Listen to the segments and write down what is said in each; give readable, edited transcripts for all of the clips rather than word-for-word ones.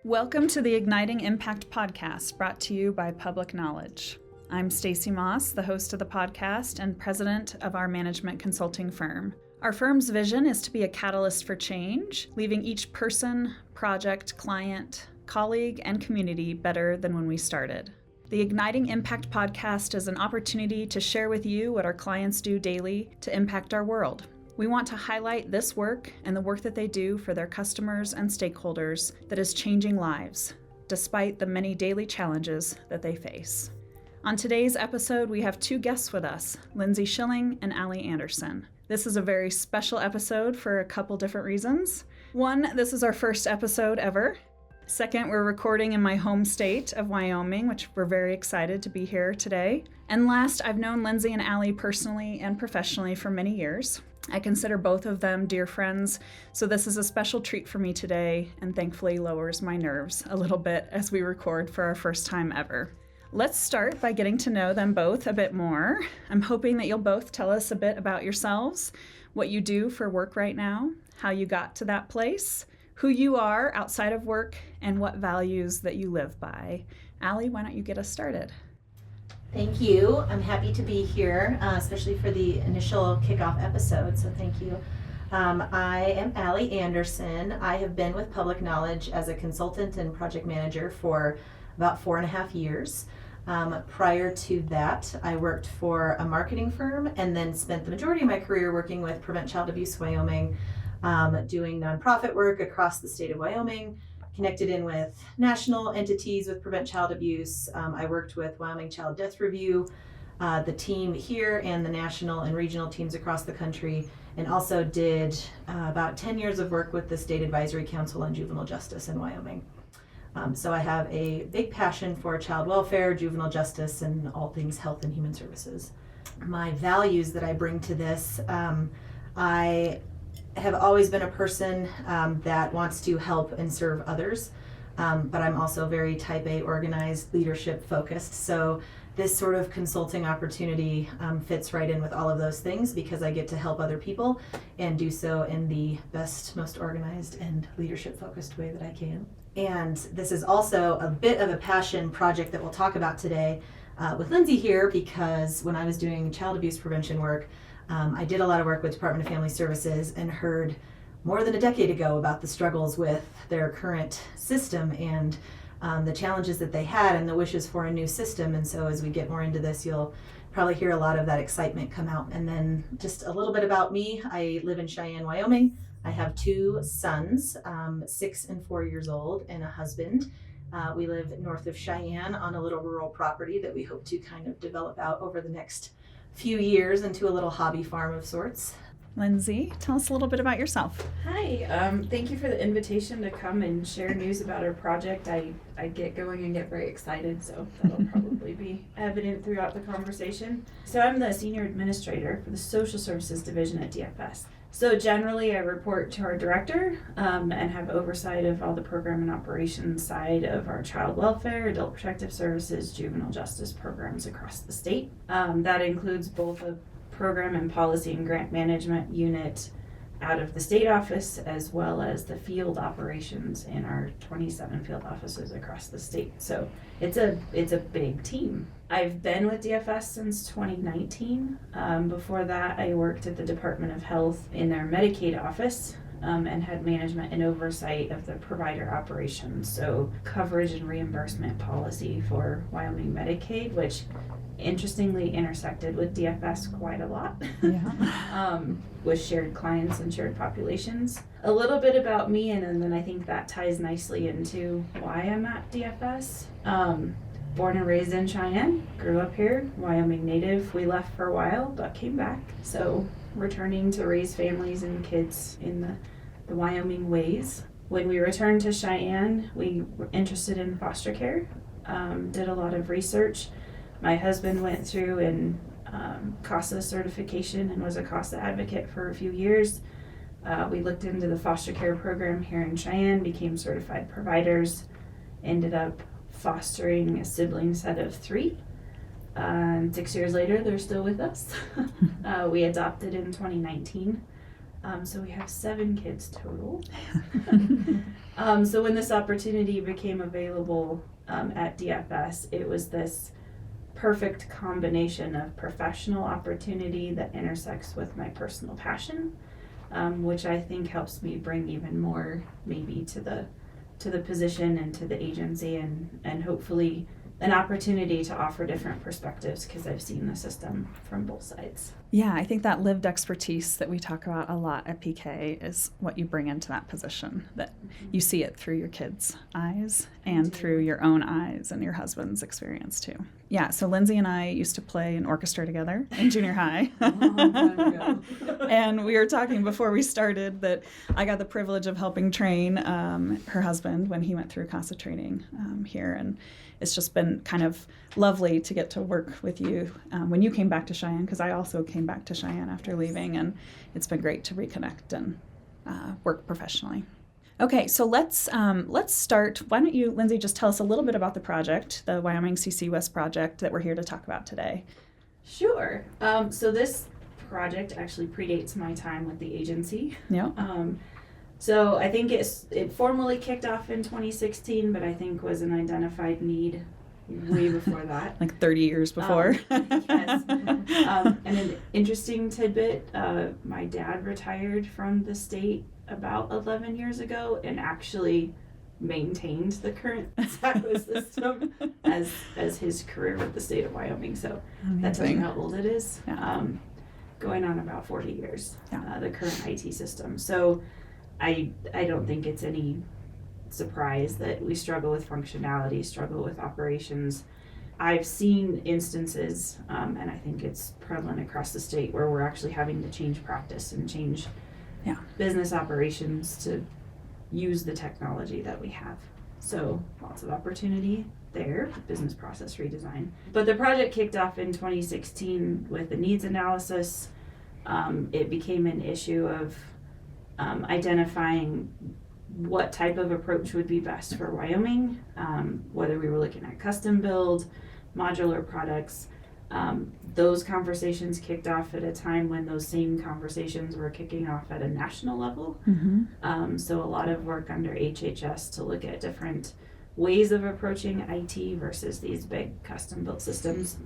Welcome to the Igniting Impact podcast, brought to you by Public Knowledge. I'm Stacey Moss, the host of the podcast and president of our management consulting firm. Our firm's vision is to be a catalyst for change, leaving each person, project, client, colleague, and community better than when we started. The Igniting Impact podcast is an opportunity to share with you what our clients do daily to impact our world. We want to highlight this work and the work that they do for their customers and stakeholders that is changing lives, despite the many daily challenges that they face. On today's episode, we have two guests with us, Lindsey Schilling and Alli Anderson. This is a very special episode for a couple different reasons. One, this is our first episode ever. Second, we're recording in my home state of Wyoming, which we're very excited to be here today. And last, I've known Lindsey and Alli personally and professionally for many years. I consider both of them dear friends, so this is a special treat for me today and thankfully lowers my nerves a little bit as we record for our first time ever. Let's start by getting to know them both a bit more. I'm hoping that you'll both tell us a bit about yourselves, what you do for work right now, how you got to that place, who you are outside of work, and what values that you live by. Alli, why don't you get us started? Thank you. I'm happy to be here, especially for the initial kickoff episode, so thank you. I am Alli Anderson. I have been with Public Knowledge as a consultant and project manager for about 4.5 years. Prior to that, I worked for a marketing firm and then spent the majority of my career working with Prevent Child Abuse Wyoming, doing nonprofit work across the state of Wyoming, connected in with national entities with Prevent Child Abuse. I worked with Wyoming Child Death Review, the team here, and the national and regional teams across the country, and also did about 10 years of work with the State Advisory Council on Juvenile Justice in Wyoming. So I have a big passion for child welfare, juvenile justice, and all things health and human services. My values that I bring to this, I have always been a person that wants to help and serve others, but I'm also very type A, organized, leadership focused. So this sort of consulting opportunity fits right in with all of those things because I get to help other people and do so in the best, most organized and leadership focused way that I can. And this is also a bit of a passion project that we'll talk about today with Lindsey here, because when I was doing child abuse prevention work, I did a lot of work with Department of Family Services and heard more than a decade ago about the struggles with their current system and the challenges that they had and the wishes for a new system. And so as we get more into this, you'll probably hear a lot of that excitement come out. And then just a little bit about me. I live in Cheyenne, Wyoming. I have 2 sons, 6 and 4 years old, and a husband. We live north of Cheyenne on a little rural property that we hope to kind of develop out over the next few years into a little hobby farm of sorts. Lindsey, tell us a little bit about yourself. Hi, thank you for the invitation to come and share news about our project. I get going and get very excited, so that'll probably be evident throughout the conversation. So I'm the senior administrator for the social services division at DFS. So generally I report to our director and have oversight of all the program and operations side of our child welfare, adult protective services, juvenile justice programs across the state. That includes both a program and policy and grant management unit out of the state office, as well as the field operations in our 27 field offices across the state. So it's a big team. I've been with DFS since 2019. Before that, I worked at the Department of Health in their Medicaid office and had management and oversight of the provider operations. So coverage and reimbursement policy for Wyoming Medicaid, which interestingly intersected with DFS quite a lot. Yeah. With shared clients and shared populations. A little bit about me, and then I think that ties nicely into why I'm at DFS. Born and raised in Cheyenne, grew up here, Wyoming native. We left for a while, but came back. So returning to raise families and kids in the Wyoming ways. When we returned to Cheyenne, we were interested in foster care, did a lot of research. My husband went through and CASA certification and was a CASA advocate for a few years. We looked into the foster care program here in Cheyenne, became certified providers, ended up fostering a sibling set of 3. 6 years later, they're still with us. We adopted in 2019. So we have 7 kids total. So when this opportunity became available at DFS, it was this perfect combination of professional opportunity that intersects with my personal passion, which I think helps me bring even more maybe to the position and to the agency, and hopefully an opportunity to offer different perspectives, because I've seen the system from both sides. Yeah, I think that lived expertise that we talk about a lot at PK is what you bring into that position, that you see it through your kids' eyes and through your own eyes and your husband's experience too. Yeah, so Lindsey and I used to play an orchestra together in junior high. A long time ago. And we were talking before we started that I got the privilege of helping train her husband when he went through CASA training here. And it's just been kind of lovely to get to work with you when you came back to Cheyenne, because I also came back to Cheyenne after leaving, and it's been great to reconnect and work professionally. Okay, so let's start. Why don't you, Lindsey, just tell us a little bit about the project, the Wyoming CCWIS project that we're here to talk about today. Sure. So this project actually predates my time with the agency. Yeah. So I think it formally kicked off in 2016, but I think was an identified need way before that. Like 30 years before. Yes. And an interesting tidbit, my dad retired from the state about 11 years ago and actually maintained the current CCWIS system as his career with the state of Wyoming. So that tells you how old it is. Yeah. Going on about 40 years, Yeah. the current IT system. So I don't think it's any surprise that we struggle with functionality, struggle with operations. I've seen instances, and I think it's prevalent across the state, where we're actually having to change practice and change business operations to use the technology that we have. So lots of opportunity there, business process redesign. But the project kicked off in 2016 with a needs analysis. It became an issue of identifying what type of approach would be best for Wyoming, whether we were looking at custom build, modular products. Those conversations kicked off at a time when those same conversations were kicking off at a national level. Mm-hmm. So a lot of work under HHS to look at different ways of approaching IT versus these big custom built systems.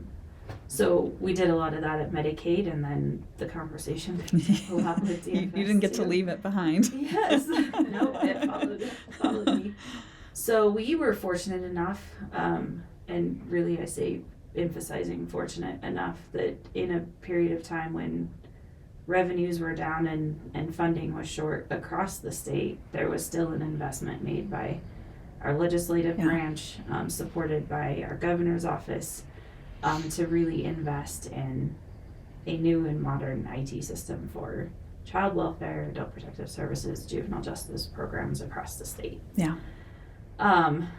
So we did a lot of that at Medicaid, and then the conversation picked up a lot with DFS. You didn't get to leave it behind. Yes. No, it followed me. So we were fortunate enough, and really I say emphasizing fortunate enough, that in a period of time when revenues were down and funding was short across the state, there was still an investment made by our legislative branch, supported by our governor's office, to really invest in a new and modern IT system for child welfare, adult protective services, juvenile justice programs across the state. Yeah.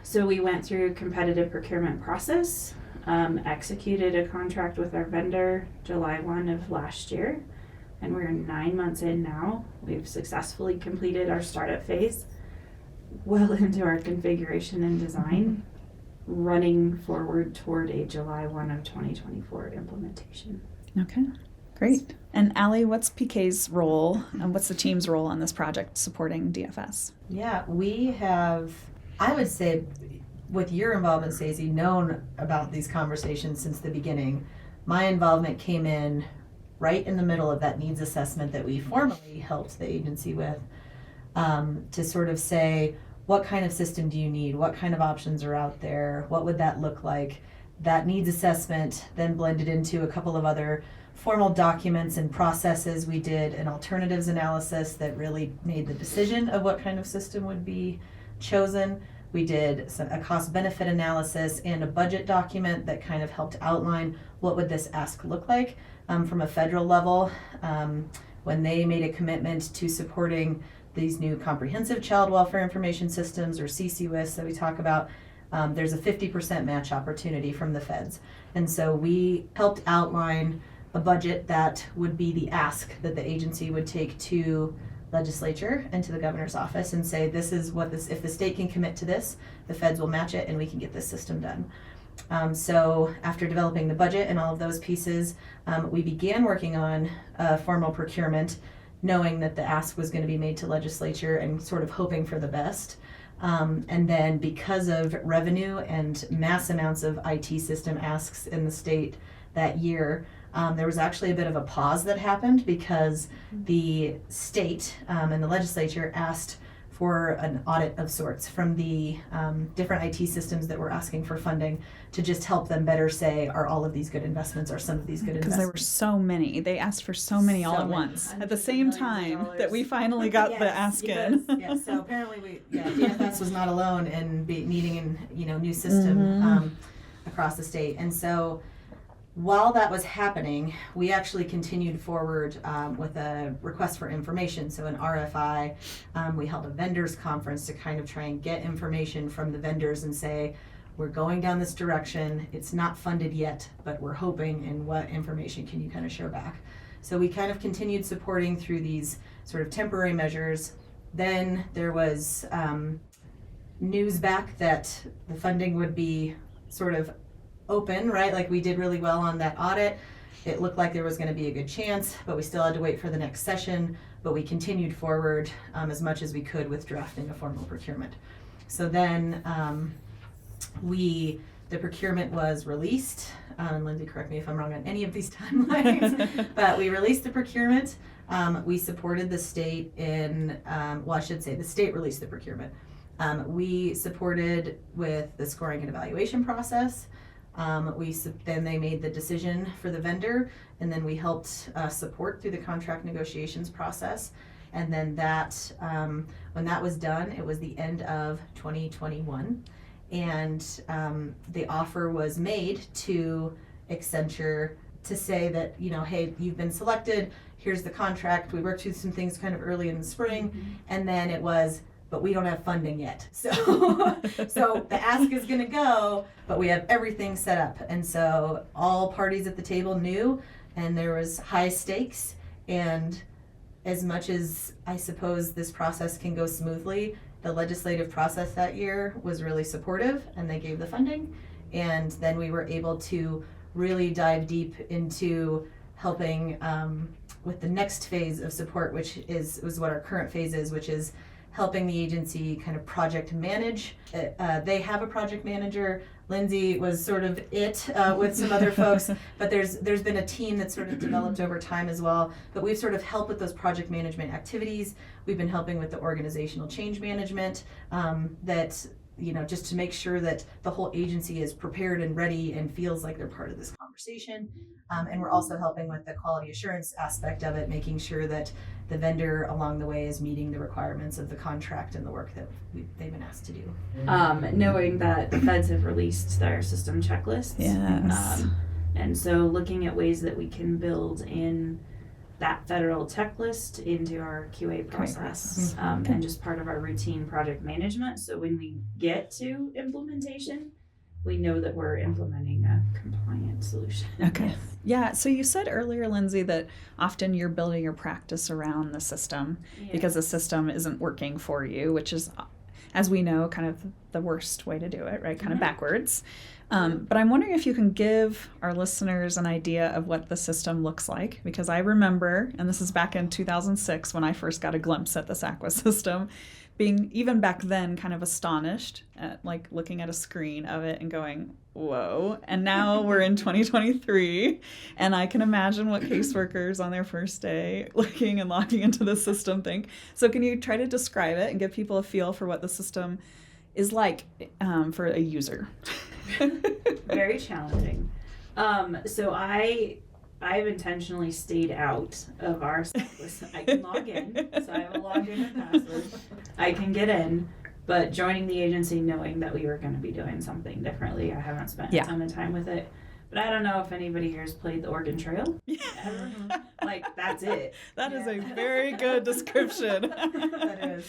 So we went through a competitive procurement process, executed a contract with our vendor July 1 of last year, and we're 9 months in now. We've successfully completed our startup phase, well into our configuration and design, running forward toward a July 1 of 2024 implementation. Okay, great. And Alli, what's PK's role and what's the team's role on this project supporting DFS? Yeah, we have, I would say, with your involvement, Stacey, known about these conversations since the beginning. My involvement came in right in the middle of that needs assessment that we formally helped the agency with, to sort of say, what kind of system do you need? What kind of options are out there? What would that look like? That needs assessment then blended into a couple of other formal documents and processes. We did an alternatives analysis that really made the decision of what kind of system would be chosen. We did a cost-benefit analysis and a budget document that kind of helped outline what would this ask look like from a federal level when they made a commitment to supporting these new comprehensive child welfare information systems, or CCWIS, that we talk about. There's a 50% match opportunity from the feds. And so we helped outline a budget that would be the ask that the agency would take to legislature and to the governor's office and say, this is what this, if the state can commit to this, the feds will match it and we can get this system done. So after developing the budget and all of those pieces, we began working on formal procurement knowing that the ask was going to be made to legislature and sort of hoping for the best. And then because of revenue and mass amounts of IT system asks in the state that year, there was actually a bit of a pause that happened because the state and the legislature asked for an audit of sorts from the different IT systems that were asking for funding to just help them better say, are all of these good investments, are some of these good investments? Because there were so many. They asked for so many all at once at the same time that we finally got the ask in. Yes, so apparently DFS was not alone in needing a new system across the state. And so while that was happening, we actually continued forward with a request for information, so an RFI. We held a vendors conference to kind of try and get information from the vendors and say, we're going down this direction, it's not funded yet, but we're hoping, and what information can you kind of share back? So we kind of continued supporting through these sort of temporary measures. Then there was news back that the funding would be sort of open, right? Like we did really well on that audit. It looked like there was going to be a good chance, but we still had to wait for the next session. But we continued forward as much as we could with drafting a formal procurement. So then the procurement was released. Lindsey, correct me if I'm wrong on any of these timelines, but we released the procurement. We supported the state in, I should say the state released the procurement. We supported with the scoring and evaluation process. Then they made the decision for the vendor, and then we helped support through the contract negotiations process. And then that, when that was done, it was the end of 2021. And the offer was made to Accenture to say that, hey, you've been selected, here's the contract. We worked through some things kind of early in the spring, and then it was, but we don't have funding yet. So the ask is going to go, but we have everything set up. And so all parties at the table knew, and there was high stakes. And as much as I suppose this process can go smoothly, the legislative process that year was really supportive, and they gave the funding. And then we were able to really dive deep into helping with the next phase of support, which was what our current phase is, which is helping the agency kind of project manage. They have a project manager. Lindsey was sort of it with some other folks, but there's been a team that's sort of developed over time as well. But we've sort of helped with those project management activities. We've been helping with the organizational change management just to make sure that the whole agency is prepared and ready and feels like they're part of this conversation. And we're also helping with the quality assurance aspect of it, making sure that the vendor along the way is meeting the requirements of the contract and the work that they've been asked to do. Knowing that the feds have released their system checklists. Yes. And so looking at ways that we can build in that federal checklist into our QA process, and just part of our routine project management. So when we get to implementation, we know that we're implementing a compliant solution. Okay. Yeah. So you said earlier, Lindsey, that often you're building your practice around the system because the system isn't working for you, which is, as we know, kind of the worst way to do it, right? Kind of backwards. But I'm wondering if you can give our listeners an idea of what the system looks like, because I remember, and this is back in 2006 when I first got a glimpse at the CCWIS system, being even back then kind of astonished at like looking at a screen of it and going, whoa. And now we're in 2023, and I can imagine what caseworkers on their first day looking and logging into the system think. So can you try to describe it and give people a feel for what the system is like for a user? Very challenging. So I've intentionally stayed out of our CCWIS. I can log in, so I have a login and password. I can get in, but joining the agency knowing that we were going to be doing something differently, I haven't spent a ton of time with it. But I don't know if anybody here has played the Oregon Trail ever. Like, that's it. That is a very good description. That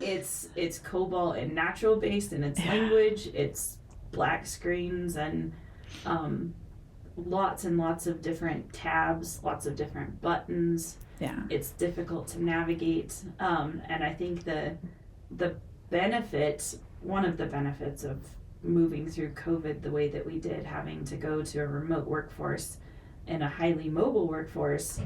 is. It's COBOL and natural based in its language. It's black screens and lots and lots of different tabs, lots of different buttons. Yeah. It's difficult to navigate. And I think the benefit, one of the benefits of moving through COVID the way that we did, having to go to a remote workforce and a highly mobile workforce,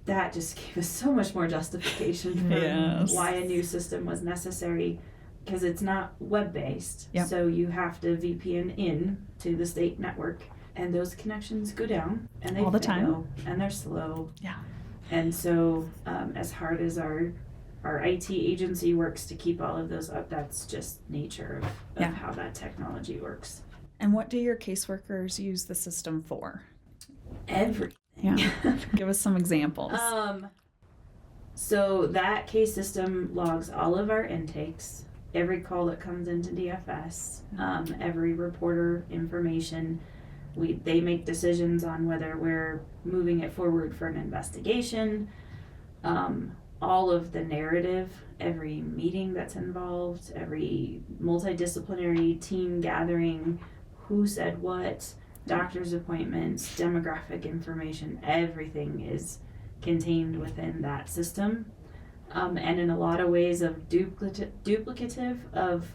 that just gave us so much more justification for Yes. why a new system was necessary, because it's not web-based. Yep. So you have to VPN in to the state network, and those connections go down, and they All the time. fail, and they're slow. Yeah. And so as hard as our IT agency works to keep all of those up, that's just nature of Yeah. how that technology works. And what do your caseworkers use the system for? Everything. Yeah. Give us some examples. So that case system logs all of our intakes, every call that comes into DFS, every reporter information. They make decisions on whether we're moving it forward for an investigation. All of the narrative, every meeting that's involved, every multidisciplinary team gathering, who said what, doctor's appointments, demographic information, everything is contained within that system. And in a lot of ways of duplicative of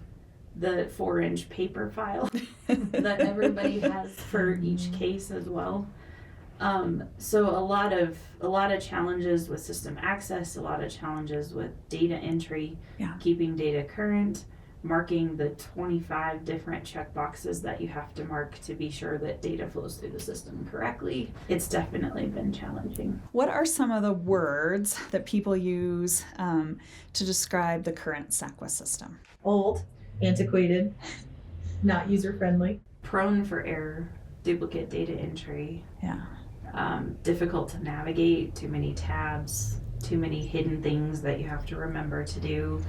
the 4-inch paper file that everybody has for each case as well. So a lot of challenges with system access, a lot of challenges with data entry, keeping data current, marking the 25 different checkboxes that you have to mark to be sure that data flows through the system correctly. It's definitely been challenging. What are some of the words that people use to describe the current CCWIS system? Old, antiquated, not user-friendly. Prone for error, duplicate data entry. Yeah. Difficult to navigate, too many tabs, too many hidden things that you have to remember to do.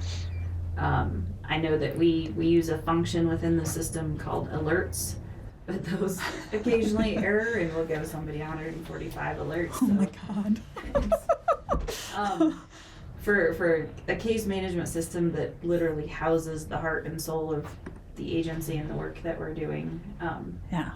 I know that we use a function within the system called alerts, but those occasionally error and we'll give somebody 145 alerts. Oh my God. For a case management system that literally houses the heart and soul of the agency and the work that we're doing. Yeah.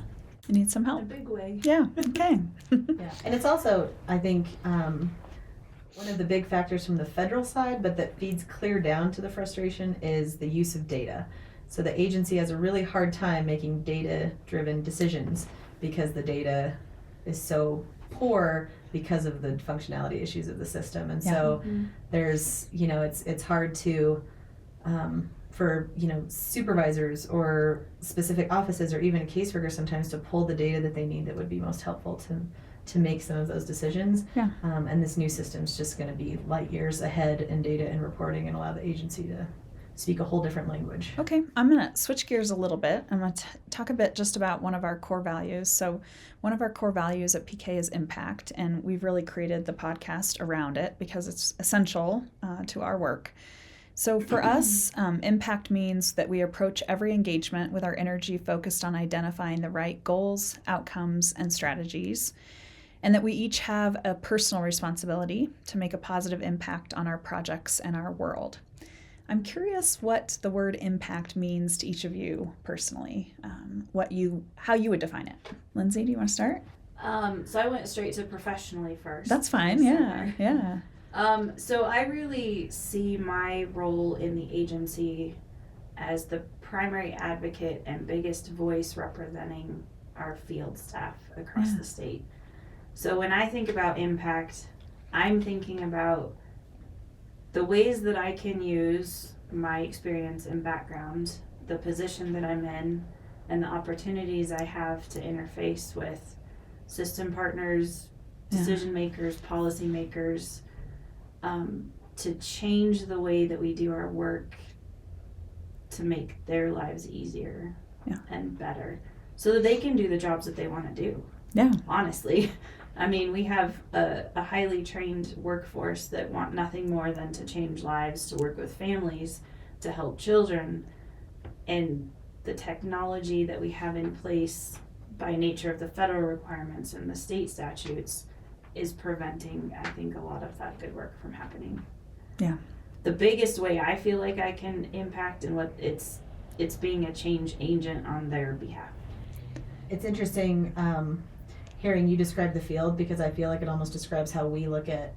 You need some In a help. big way. Yeah. Okay. Yeah, and it's also, I think, one of the big factors from the federal side, but that feeds clear down to the frustration, is the use of data. So the agency has a really hard time making data-driven decisions because the data is so poor because of the functionality issues of the system. And so there's, it's hard to, for, supervisors or specific offices or even a caseworker sometimes to pull the data that they need that would be most helpful to make some of those decisions. Yeah. And this new system's just going to be light years ahead in data and reporting and allow the agency to speak a whole different language. Okay, I'm going to switch gears a little bit. I'm going to talk a bit just about one of our core values. So one of our core values at PK is impact, and we've really created the podcast around it because it's essential to our work. So for us, impact means that we approach every engagement with our energy focused on identifying the right goals, outcomes, and strategies, and that we each have a personal responsibility to make a positive impact on our projects and our world. I'm curious what the word impact means to each of you personally, how you would define it. Lindsey, do you want to start? So I went straight to professionally first. That's fine, yeah. So I really see my role in the agency as the primary advocate and biggest voice representing our field staff across the state. So when I think about impact, I'm thinking about the ways that I can use my experience and background, the position that I'm in, and the opportunities I have to interface with system partners, decision makers, policy makers, to change the way that we do our work to make their lives easier and better so that they can do the jobs that they want to do. Yeah. Honestly. I mean, we have a highly trained workforce that want nothing more than to change lives, to work with families, to help children. And the technology that we have in place by nature of the federal requirements and the state statutes is preventing, I think, a lot of that good work from happening. Yeah. The biggest way I feel like I can impact and what it's being a change agent on their behalf. It's interesting hearing you describe the field, because I feel like it almost describes how we look at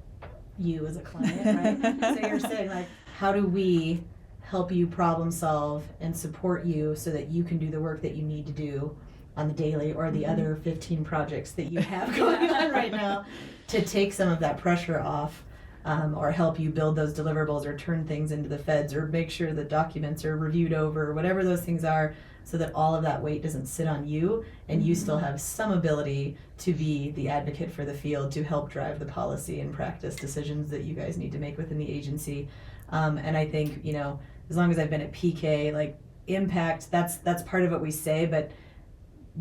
you as a client, right? So you're saying, like, how do we help you problem solve and support you so that you can do the work that you need to do on the daily or the other 15 projects that you have going on right now, to take some of that pressure off, or help you build those deliverables or turn things into the feds or make sure that documents are reviewed over, whatever those things are, so that all of that weight doesn't sit on you and you still have some ability to be the advocate for the field, to help drive the policy and practice decisions that you guys need to make within the agency. And I think, you know, as long as I've been at PK, like, impact, that's part of what we say, but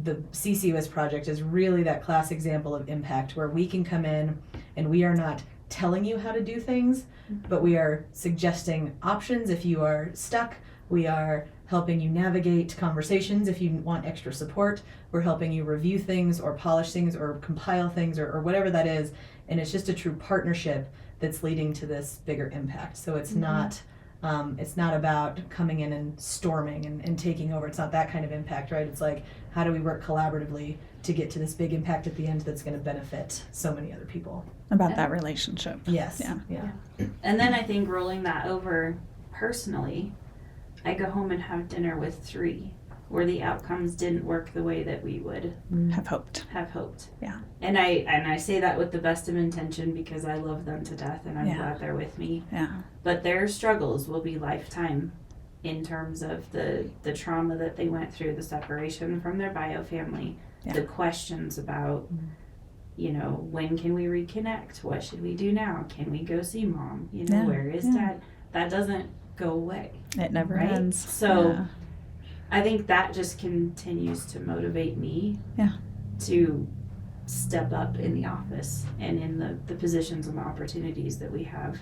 the CCWIS project is really that class example of impact, where we can come in and we are not telling you how to do things, but we are suggesting options if you are stuck. We are helping you navigate conversations if you want extra support. We're helping you review things or polish things or compile things or whatever that is. And it's just a true partnership that's leading to this bigger impact. So it's not about coming in and storming and taking over. It's not that kind of impact, right? It's like, how do we work collaboratively to get to this big impact at the end that's going to benefit so many other people? About that relationship. Yes. Yeah. And then I think rolling that over personally, I go home and have dinner with 3 where the outcomes didn't work the way that we would Have hoped. Yeah. And I say that with the best of intention, because I love them to death and I'm glad they're with me. Yeah. But their struggles will be lifetime in terms of the trauma that they went through, the separation from their bio family, the questions about, you know, when can we reconnect? What should we do now? Can we go see mom? You know, where is dad? That doesn't go away. It never right? ends. So I think that just continues to motivate me to step up in the office and in the positions and the opportunities that we have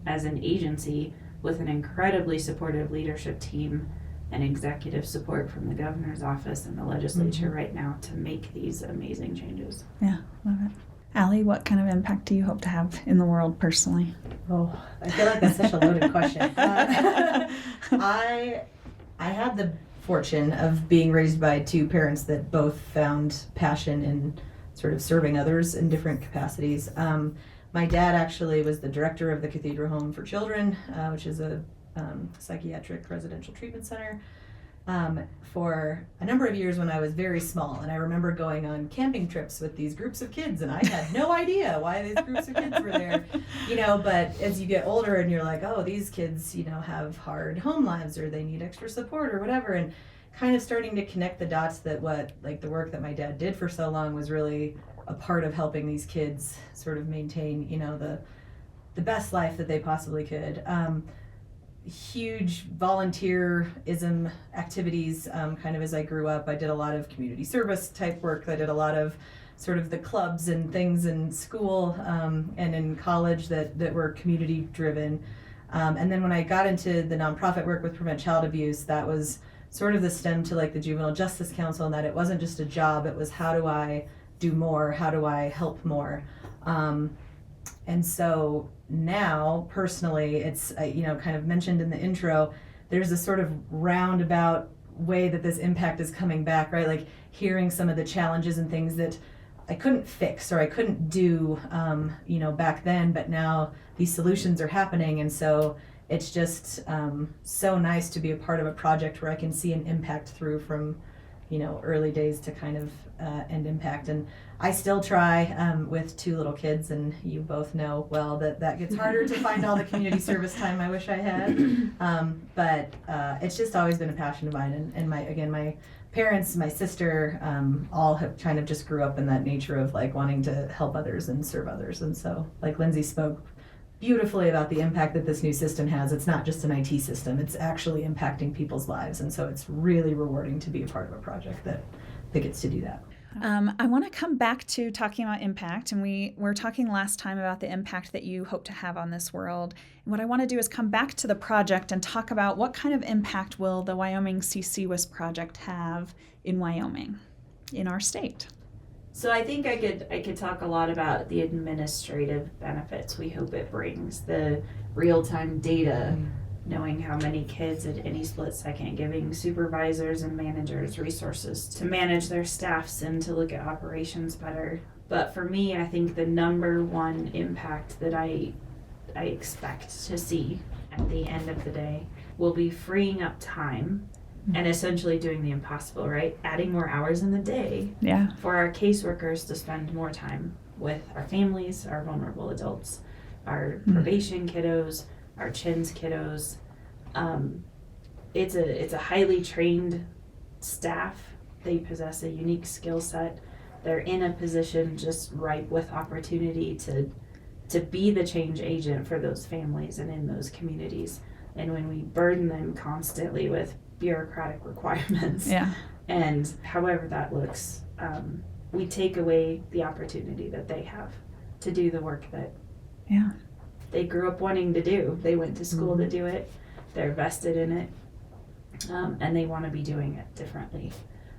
as an agency, with an incredibly supportive leadership team and executive support from the governor's office and the legislature right now to make these amazing changes. Yeah, love it. Alli, what kind of impact do you hope to have in the world personally? Oh, I feel like that's such a loaded question. I had the fortune of being raised by 2 parents that both found passion in sort of serving others in different capacities. My dad actually was the director of the Cathedral Home for Children, which is a psychiatric residential treatment center, for a number of years when I was very small. And I remember going on camping trips with these groups of kids, and I had no idea why these groups of kids were there, you know, but as you get older and you're like, oh, these kids, you know, have hard home lives or they need extra support or whatever, and kind of starting to connect the dots that the work that my dad did for so long was really a part of helping these kids sort of maintain, you know, the best life that they possibly could. Huge volunteerism activities, kind of as I grew up. I did a lot of community service type work. I did a lot of sort of the clubs and things in school and in college that were community driven. And then when I got into the nonprofit work with Prevent Child Abuse, that was sort of the stem to like the Juvenile Justice Council, and that it wasn't just a job, it was how do I do more, how do I help more? And so now, personally, it's, you know, kind of mentioned in the intro, there's a sort of roundabout way that this impact is coming back, right? Like hearing some of the challenges and things that I couldn't fix or I couldn't do, you know, back then, but now these solutions are happening. And so it's just so nice to be a part of a project where I can see an impact through from, you know, early days to kind of end impact. And I still try with 2 little kids, and you both know well that gets harder to find all the community service time I wish I had. But it's just always been a passion of mine. And my parents, my sister, all have kind of just grew up in that nature of like wanting to help others and serve others. And so, like Lindsey spoke beautifully about the impact that this new system has. It's not just an IT system, it's actually impacting people's lives. And so it's really rewarding to be a part of a project that gets to do that. I want to come back to talking about impact, and we were talking last time about the impact that you hope to have on this world. And what I want to do is come back to the project and talk about what kind of impact will the Wyoming CCWIS project have in Wyoming, in our state. So I think I could talk a lot about the administrative benefits we hope it brings, the real-time data, knowing how many kids at any split second, giving supervisors and managers resources to manage their staffs and to look at operations better. But for me, I think the number one impact that I expect to see at the end of the day will be freeing up time and essentially doing the impossible, right? Adding more hours in the day Yeah. for our caseworkers to spend more time with our families, our vulnerable adults, our probation kiddos, our CHINS kiddos. It's a highly trained staff. They possess a unique skill set. They're in a position just ripe with opportunity to be the change agent for those families and in those communities. And when we burden them constantly with bureaucratic requirements, and however that looks, we take away the opportunity that they have to do the work that they grew up wanting to do. They went to school to do it. They're vested in it, and they want to be doing it differently.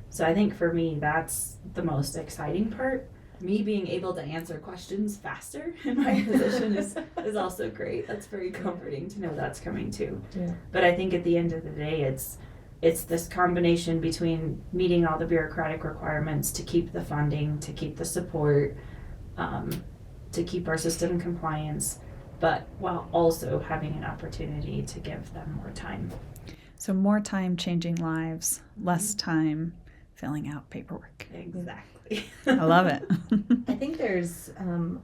So I think for me, that's the most exciting part. Me being able to answer questions faster in my position is also great. That's very comforting to know that's coming too. Yeah. But I think at the end of the day, it's this combination between meeting all the bureaucratic requirements to keep the funding, to keep the support, to keep our system in compliance, but while also having an opportunity to give them more time. So more time changing lives, less time filling out paperwork. Exactly. I love it. I think there's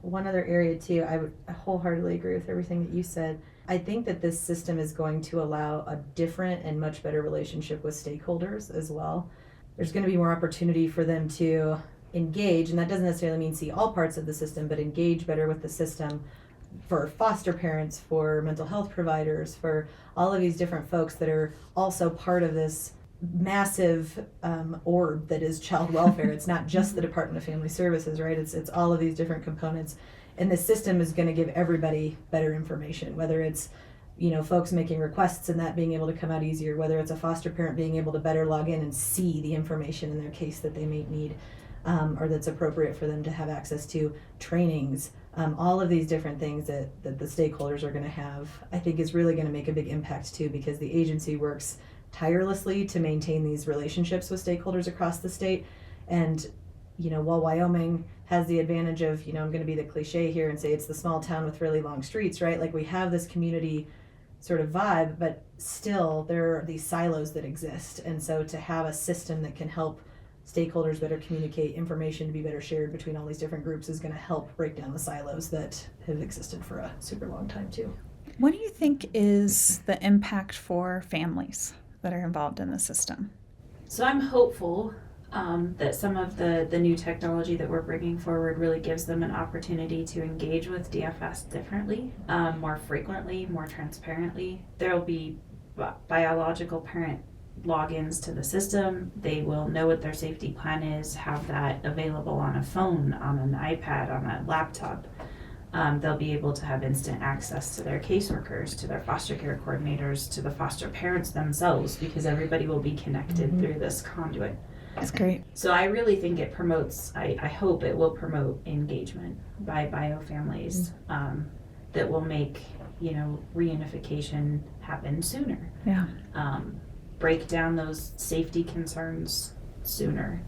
one other area too. I would wholeheartedly agree with everything that you said. I think that this system is going to allow a different and much better relationship with stakeholders as well. There's going to be more opportunity for them to engage, and that doesn't necessarily mean see all parts of the system, but engage better with the system for foster parents, for mental health providers, for all of these different folks that are also part of this massive orb that is child welfare. It's not just the Department of Family Services, right? It's all of these different components. And the system is going to give everybody better information, whether it's, folks making requests and that being able to come out easier, whether it's a foster parent being able to better log in and see the information in their case that they may need, or that's appropriate for them to have access to, trainings, all of these different things that the stakeholders are going to have, I think is really going to make a big impact too, because the agency works tirelessly to maintain these relationships with stakeholders across the state. And while Wyoming has the advantage of, I'm going to be the cliche here and say it's the small town with really long streets, right? Like we have this community sort of vibe, but still there are these silos that exist. And so to have a system that can help stakeholders better communicate, information to be better shared between all these different groups is going to help break down the silos that have existed for a super long time too. What do you think is the impact for families that are involved in the system? So I'm hopeful that some of the new technology that we're bringing forward really gives them an opportunity to engage with DFS differently, more frequently, more transparently. There will be biological parent logins to the system. They will know what their safety plan is, have that available on a phone, on an iPad, on a laptop. They'll be able to have instant access to their caseworkers, to their foster care coordinators, to the foster parents themselves, because everybody will be connected through this conduit. That's great. So I really think it promotes, I hope it will promote engagement by bio families that will make, reunification happen sooner. Yeah. Break down those safety concerns sooner,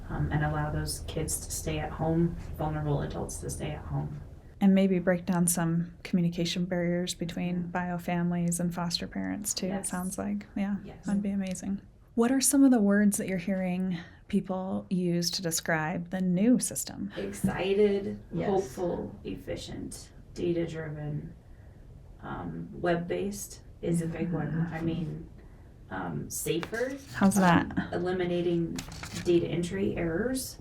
and allow those kids to stay at home, vulnerable adults to stay at home. And maybe break down some communication barriers between bio families and foster parents too, Yes. It sounds like. Yeah, Yes. That'd be amazing. What are some of the words that you're hearing people use to describe the new system? Excited, Yes. hopeful, efficient, data-driven, web-based is a big one. I mean, safer. How's that? Eliminating data entry errors.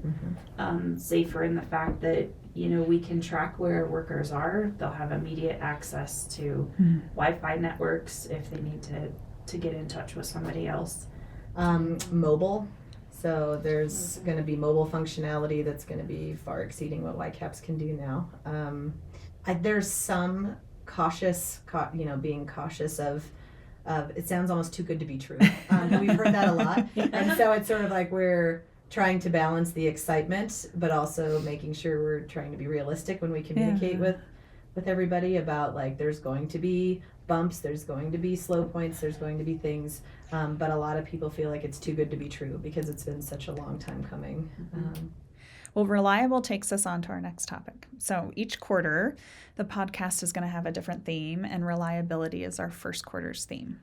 Safer in the fact that, we can track where workers are. They'll have immediate access to Wi-Fi networks if they need to get in touch with somebody else. Mobile. So there's going to be mobile functionality that's going to be far exceeding what YCAPS can do now. There's some being cautious of it sounds almost too good to be true. We've heard that a lot. And so it's sort of like we're trying to balance the excitement, but also making sure we're trying to be realistic when we communicate with everybody about, like, there's going to be bumps, there's going to be slow points, there's going to be things, but a lot of people feel like it's too good to be true because it's been such a long time coming. Well, reliable takes us on to our next topic. So each quarter, the podcast is going to have a different theme, and reliability is our first quarter's theme.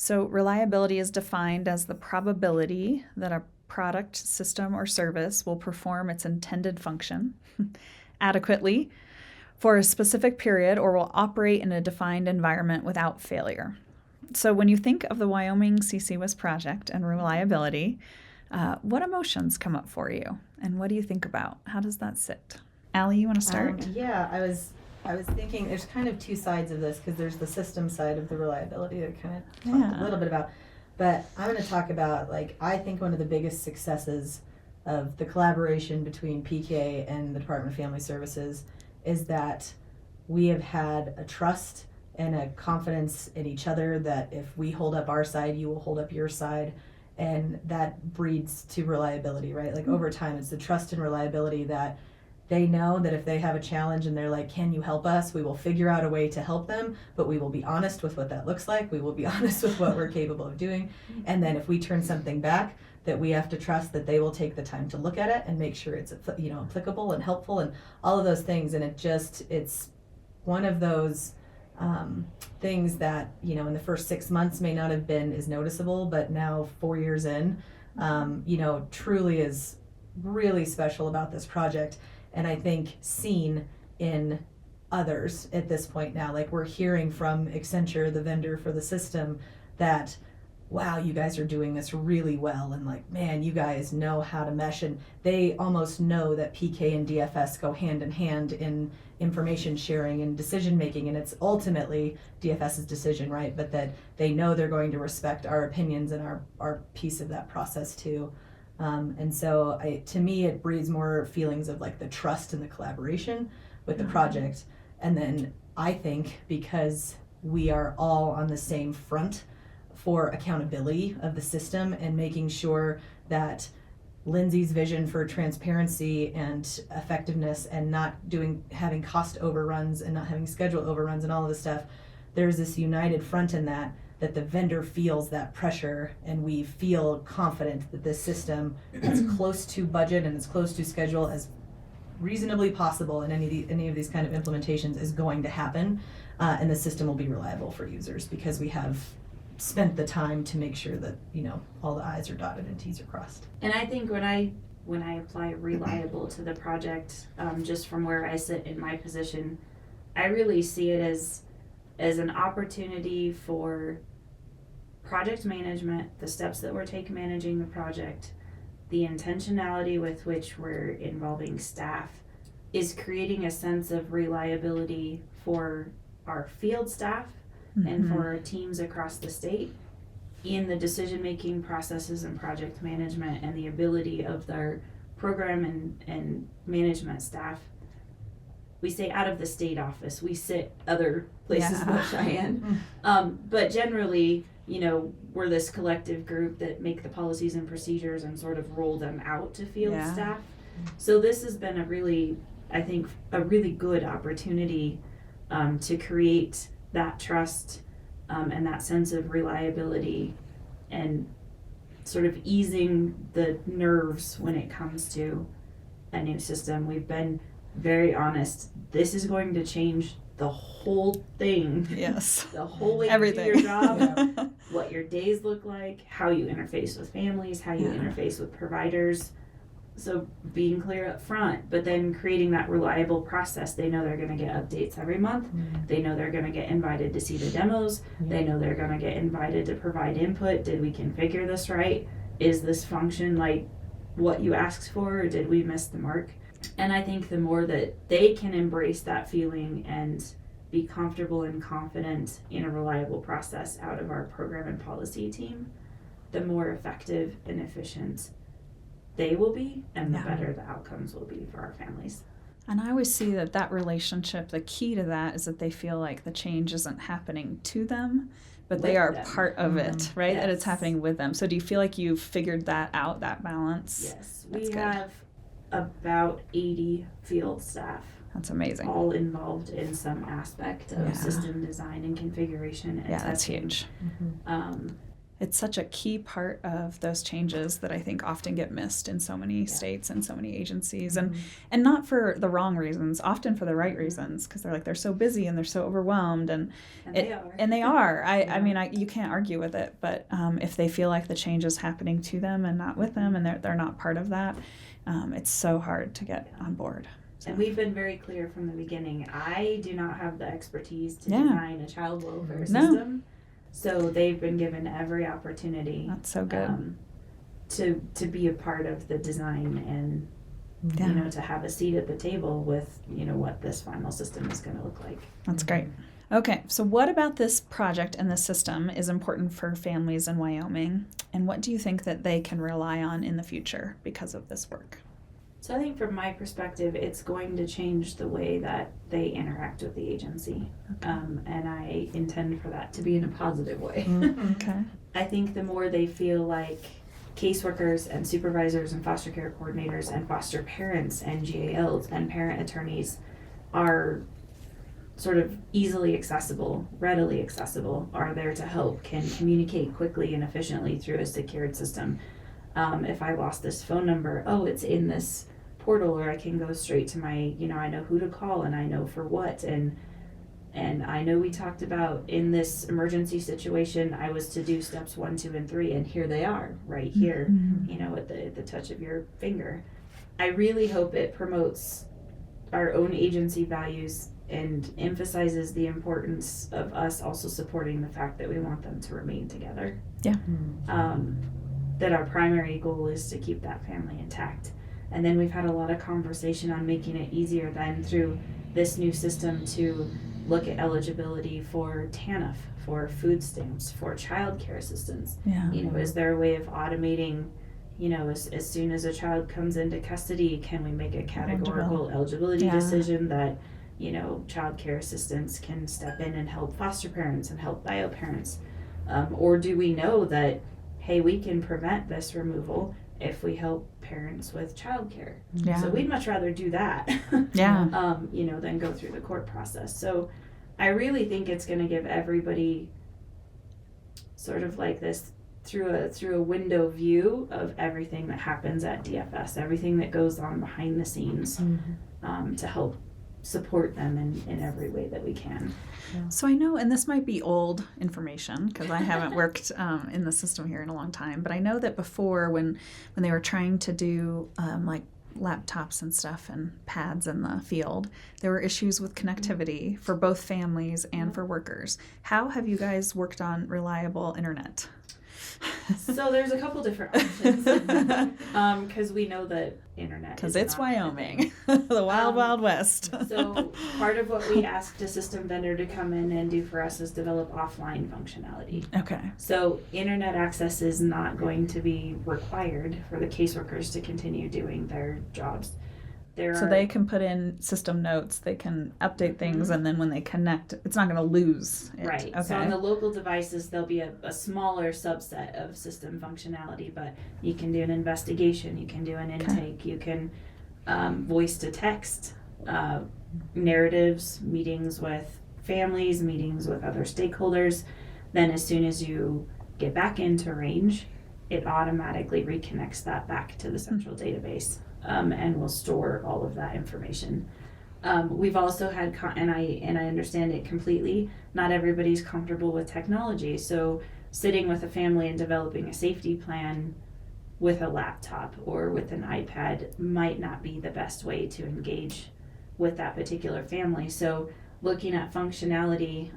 So reliability is defined as the probability that a product, system, or service will perform its intended function adequately for a specific period or will operate in a defined environment without failure. So when you think of the Wyoming CCWIS project and reliability, what emotions come up for you? And what do you think about? How does that sit? Alli, you want to start? Yeah, I was thinking there's kind of two sides of this, because there's the system side of the reliability that kind of talked a little bit about. But I'm going to talk about, I think one of the biggest successes of the collaboration between PK and the Department of Family Services is that we have had a trust and a confidence in each other that if we hold up our side, you will hold up your side. And that breeds to reliability, right? Over time, it's the trust and reliability that they know that if they have a challenge and they're like, can you help us? We will figure out a way to help them, but we will be honest with what that looks like. We will be honest with what we're capable of doing. And then if we turn something back, that we have to trust that they will take the time to look at it and make sure it's applicable and helpful and all of those things. And it's one of those things that, in the first 6 months may not have been as noticeable, but now 4 years in, truly is really special about this project. And I think seen in others at this point now, we're hearing from Accenture, the vendor for the system, that, wow, you guys are doing this really well. And man, you guys know how to mesh. And they almost know that PK and DFS go hand in hand in information sharing and decision making. And it's ultimately DFS's decision, right? But that they know they're going to respect our opinions and our piece of that process too. And so to me, it breeds more feelings of the trust and the collaboration with the project. And then I think because we are all on the same front for accountability of the system and making sure that Lindsey's vision for transparency and effectiveness and not having cost overruns and not having schedule overruns and all of this stuff, there's this united front in that the vendor feels that pressure, and we feel confident that this system is close to budget and as close to schedule as reasonably possible in any of these kind of implementations is going to happen, and the system will be reliable for users because we have spent the time to make sure that all the I's are dotted and T's are crossed. And I think when I apply reliable to the project, just from where I sit in my position, I really see it as an opportunity for project management, the steps that we're taking managing the project, the intentionality with which we're involving staff is creating a sense of reliability for our field staff and for our teams across the state in the decision-making processes and project management and the ability of their program and management staff. We say out of the state office, we sit other places like Cheyenne. But generally, we're this collective group that make the policies and procedures and sort of roll them out to field staff. So this has been a really good opportunity to create that trust and that sense of reliability and sort of easing the nerves when it comes to a new system. We've been very honest. This is going to change the whole thing. Yes. The whole way Everything. you do your job, what your days look like, how you interface with families, how you interface with providers. So being clear up front, but then creating that reliable process. They know they're going to get updates every month. They know they're going to get invited to see the demos. They know they're going to get invited to provide input. Did we configure this right? Is this function like what you asked for, or did we miss the mark? And I think the more that they can embrace that feeling and be comfortable and confident in a reliable process out of our program and policy team, the more effective and efficient they will be, and the better the outcomes will be for our families. And I always see that relationship, the key to that is that they feel like the change isn't happening to them, but they are part of it, right? Yes. That it's happening with them. So do you feel like you've figured that out, that balance? Yes. We have about 80 field staff. That's amazing. All involved in some aspect of system design and configuration and testing. That's huge. It's such a key part of those changes that I think often get missed in so many states and so many agencies, and not for the wrong reasons, often for the right reasons, because they're so busy and they're so overwhelmed, and they are. I mean, you can't argue with it, but if they feel like the change is happening to them and not with them, and they're not part of that, it's so hard to get on board. So. And we've been very clear from the beginning, I do not have the expertise to design a child welfare system. So they've been given every opportunity. That's so good. To be a part of the design and to have a seat at the table with what this final system is going to look like. That's great. Okay, so what about this project and this system is important for families in Wyoming, and what do you think that they can rely on in the future because of this work? So I think from my perspective, it's going to change the way that they interact with the agency. Okay. And I intend for that to be in a positive way. Okay. I think the more they feel like caseworkers and supervisors and foster care coordinators and foster parents and GALs and parent attorneys are sort of easily accessible, readily accessible, are there to help, can communicate quickly and efficiently through a secured system. If I lost this phone number, it's in this portal, or I can go straight to my, I know who to call and I know for what, and I know we talked about in this emergency situation, I was to do steps 1, 2, and 3, and here they are, right here, at the touch of your finger. I really hope it promotes our own agency values and emphasizes the importance of us also supporting the fact that we want them to remain together. Yeah. That our primary goal is to keep that family intact. And then we've had a lot of conversation on making it easier then through this new system to look at eligibility for TANF, for food stamps, for child care assistance. Yeah. Is there a way of automating, as soon as a child comes into custody, can we make a categorical eligibility decision that, child care assistants can step in and help foster parents and help bio parents? Or do we know that, hey, we can prevent this removal if we help parents with childcare? Yeah. So we'd much rather do that, than go through the court process. So I really think it's going to give everybody sort of like this through a window view of everything that happens at DFS, everything that goes on behind the scenes, to help support them in every way that we can. So I know, and this might be old information because I haven't worked in the system here in a long time, but I know that before when they were trying to do like laptops and stuff and pads in the field, there were issues with connectivity for both families and for workers. How have you guys worked on reliable internet? So there's a couple different options because we know that internet because it's Wyoming, the wild west. So part of what we asked a system vendor to come in and do for us is develop offline functionality. Okay. So internet access is not going to be required for the caseworkers to continue doing their jobs. They can put in system notes, they can update things, and then when they connect, it's not going to lose it. Right. Okay. So on the local devices, there'll be a smaller subset of system functionality, but you can do an investigation, you can do an intake, you can voice to text, narratives, meetings with families, meetings with other stakeholders. Then as soon as you get back into range, it automatically reconnects that back to the central database. And will store all of that information. We've also had, and I understand it completely, not everybody's comfortable with technology. So sitting with a family and developing a safety plan with a laptop or with an iPad might not be the best way to engage with that particular family. So looking at functionality,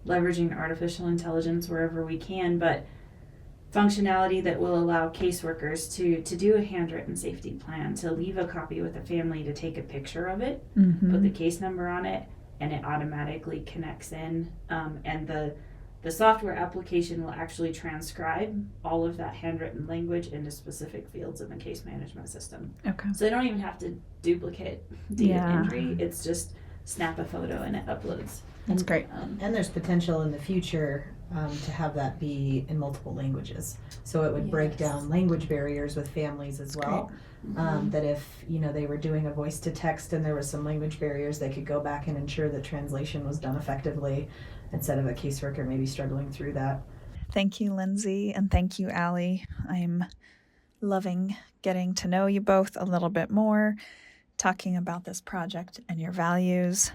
leveraging artificial intelligence wherever we can, but functionality that will allow caseworkers to do a handwritten safety plan, to leave a copy with the family, to take a picture of it, put the case number on it, and it automatically connects in. And the software application will actually transcribe all of that handwritten language into specific fields in the case management system. Okay. So they don't even have to duplicate data entry. It's just snap a photo and it uploads. That's great. And there's potential in the future to have that be in multiple languages. So it would break down language barriers with families as well. That if, they were doing a voice to text and there was some language barriers, they could go back and ensure that translation was done effectively instead of a caseworker maybe struggling through that. Thank you, Lindsey, and thank you, Alli. I'm loving getting to know you both a little bit more, talking about this project and your values,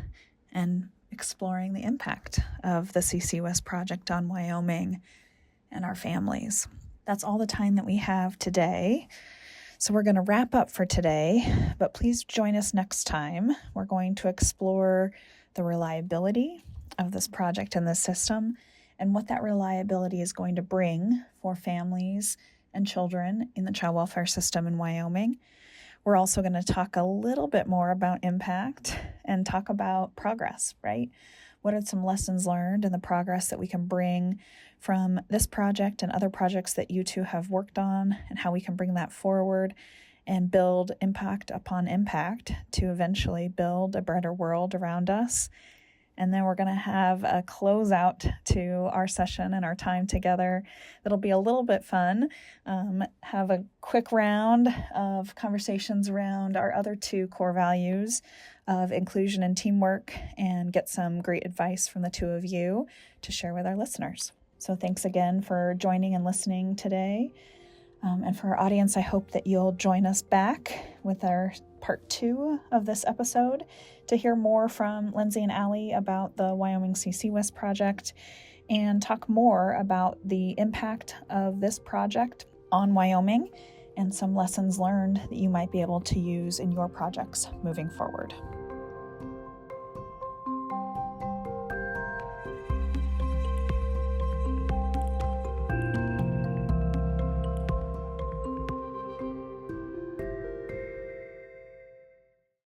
and exploring the impact of the CCWIS project on Wyoming and our families. That's all the time that we have today. So we're going to wrap up for today, but please join us next time. We're going to explore the reliability of this project and this system and what that reliability is going to bring for families and children in the child welfare system in Wyoming. We're also going to talk a little bit more about impact and talk about progress, right? What are some lessons learned and the progress that we can bring from this project and other projects that you two have worked on, and how we can bring that forward and build impact upon impact to eventually build a better world around us. And then we're going to have a closeout to our session and our time together that'll be a little bit fun. Have a quick round of conversations around our other two core values of inclusion and teamwork, and get some great advice from the two of you to share with our listeners. So thanks again for joining and listening today. And for our audience, I hope that you'll join us back with our part 2 of this episode to hear more from Lindsey and Alli about the Wyoming CCWIS project and talk more about the impact of this project on Wyoming and some lessons learned that you might be able to use in your projects moving forward.